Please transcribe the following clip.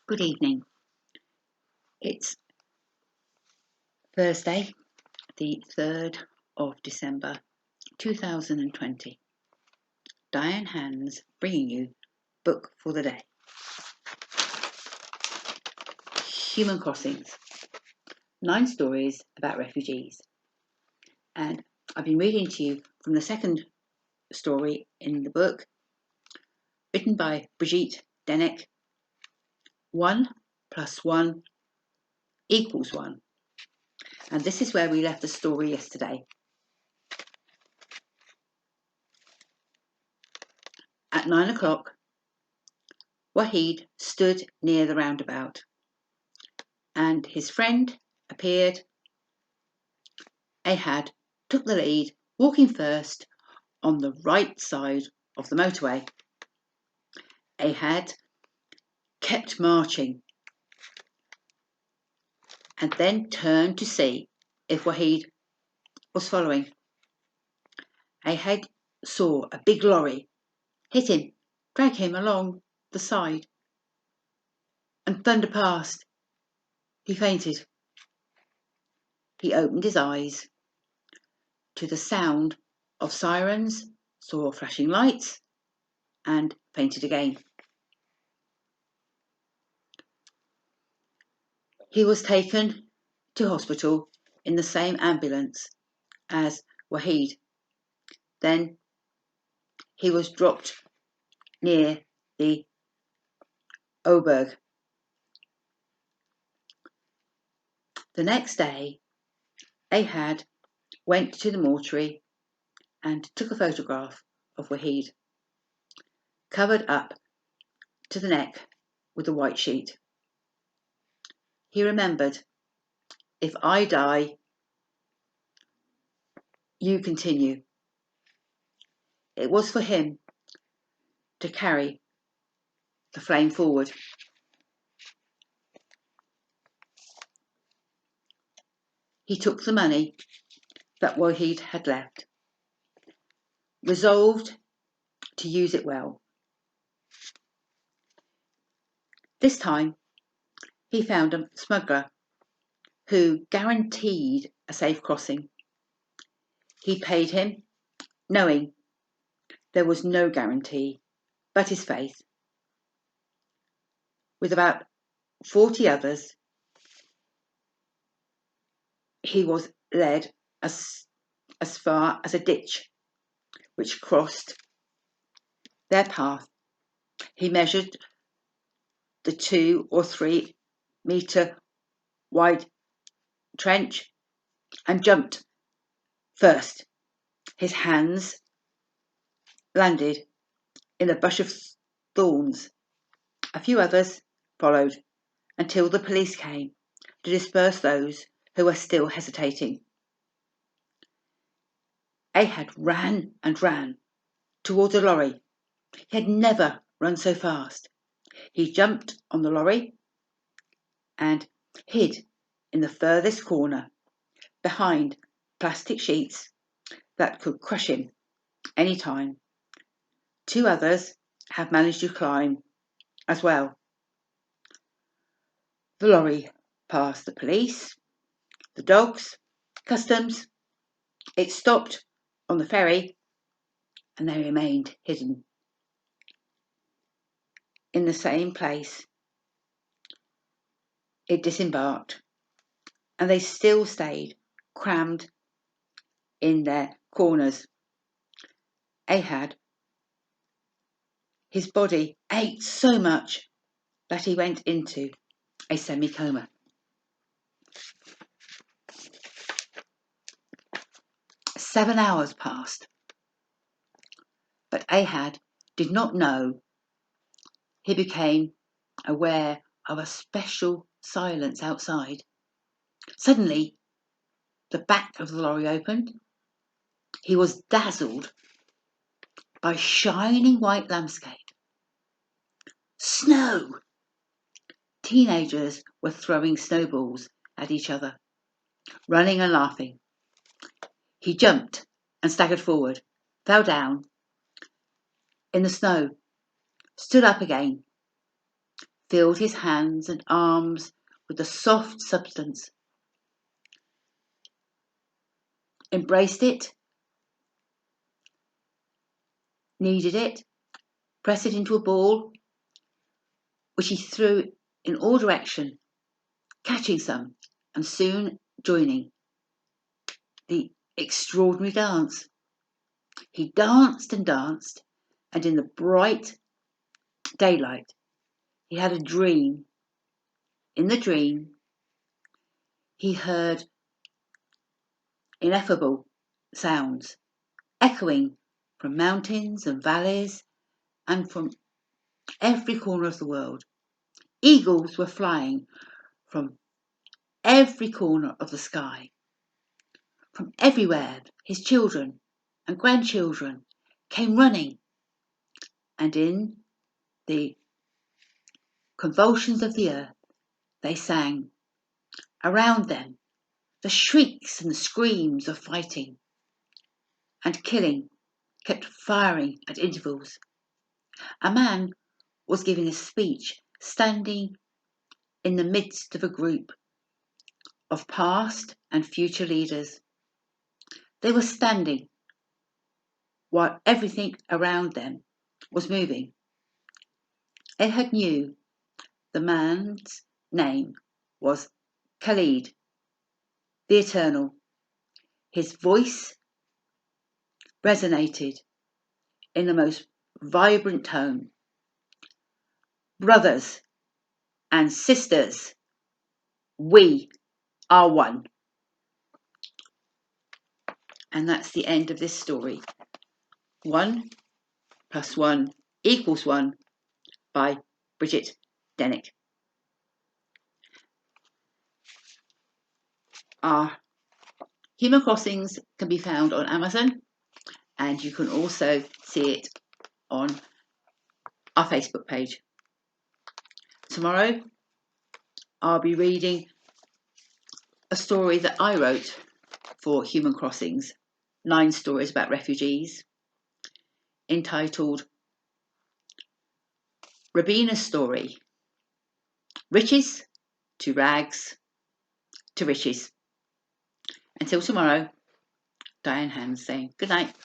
Good evening. It's Thursday, the 3rd of December 2020. Diane Hands bringing you Book for the Day. Human Crossings. 9 stories about refugees. And I've been reading to you from the second story in the book, written by Brigitte, Deneck. 1 + 1 = 1. And this is where we left the story yesterday. At 9 o'clock, Wahid stood near the roundabout, and his friend appeared. Ahad took the lead, walking first on the right side of the motorway. Ahad kept marching and then turned to see if Wahid was following. Ahad saw a big lorry hit him, drag him along the side, and thunder past. He fainted. He opened his eyes to the sound of sirens, saw flashing lights, and fainted again. He was taken to hospital in the same ambulance as Wahid. Then he was dropped near the Oberg. The next day, Ahad went to the mortuary and took a photograph of Wahid, covered up to the neck with a white sheet. He remembered, "If I die, you continue." It was for him to carry the flame forward. He took the money that Wahid had left, resolved to use it well. This time, he found a smuggler who guaranteed a safe crossing. He paid him, knowing there was no guarantee but his faith. With about 40 others, he was led as far as a ditch which crossed their path. He measured the 2 or 3 metre wide trench and jumped first. His hands landed in a bush of thorns. A few others followed until the police came to disperse those who were still hesitating. Ahad ran and ran towards a lorry. He had never run so fast. He jumped on the lorry and hid in the furthest corner behind plastic sheets that could crush him any time. 2 others have managed to climb as well. The lorry passed the police, the dogs, customs. It stopped on the ferry, and they remained hidden in the same place. It disembarked, and they still stayed crammed in their corners. Ahad, his body ached so much that he went into a semi-coma. Seven hours passed, but Ahad did not know. He became aware of a special silence outside. Suddenly, the back of the lorry opened. He was dazzled by shining white landscape. Snow! Teenagers were throwing snowballs at each other, running and laughing. He jumped and staggered forward, fell down in the snow, stood up again, filled his hands and arms with a soft substance, embraced it, kneaded it, pressed it into a ball, which he threw in all directions, catching some, and soon joining the extraordinary dance. He danced and danced, and in the bright daylight he had a dream. In the dream he heard ineffable sounds echoing from mountains and valleys and from every corner of the world. Eagles were flying from every corner of the sky. From everywhere his children and grandchildren came running, and in the convulsions of the earth they sang. Around them the shrieks and the screams of fighting and killing kept firing at intervals. A man was giving a speech, standing in the midst of a group of past and future leaders. They were standing while everything around them was moving. Ehud knew the man's name was Khalid, the Eternal. His voice resonated in the most vibrant tone. Brothers and sisters, we are one. And that's the end of this story. 1 + 1 = 1 by Brigitte, Deneck. Our Human Crossings can be found on Amazon, and you can also see it on our Facebook page. Tomorrow I'll be reading a story that I wrote for Human Crossings, 9 stories about refugees, entitled Rabina's Story, Riches to Rags to Riches. Until tomorrow, Diane Hans saying good night.